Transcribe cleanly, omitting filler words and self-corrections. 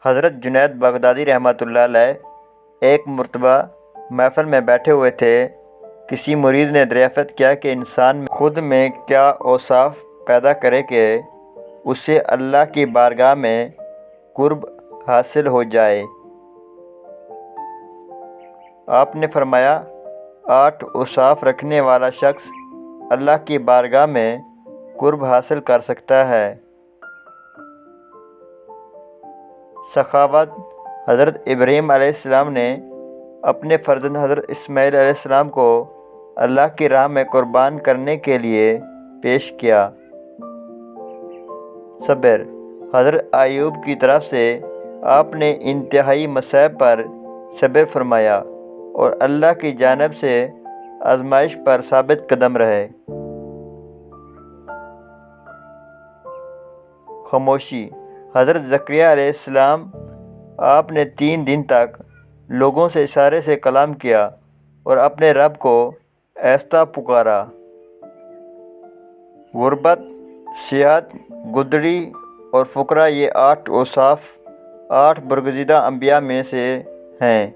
حضرت جنید بغدادی رحمۃ اللہ علیہ ایک مرتبہ محفل میں بیٹھے ہوئے تھے۔ کسی مرید نے دریافت کیا کہ انسان خود میں کیا اوصاف پیدا کرے کہ اسے اللہ کی بارگاہ میں قرب حاصل ہو جائے۔ آپ نے فرمایا، 8 اوصاف رکھنے والا شخص اللہ کی بارگاہ میں قرب حاصل کر سکتا ہے۔ سخاوت: حضرت ابراہیم علیہ السلام نے اپنے فرزند حضرت اسماعیل علیہ السلام کو اللہ کی راہ میں قربان کرنے کے لیے پیش کیا۔ صبر: حضرت ایوب کی طرف سے آپ نے انتہائی مصائب پر صبر فرمایا اور اللہ کی جانب سے آزمائش پر ثابت قدم رہے۔ خاموشی: حضرت زکریا علیہ السلام آپ نے 3 دن تک لوگوں سے اشارے سے کلام کیا اور اپنے رب کو آہستہ پکارا۔ غربت، سیاحت، گدڑی اور فقر، یہ 8 اوصاف 8 برگزیدہ انبیاء میں سے ہیں۔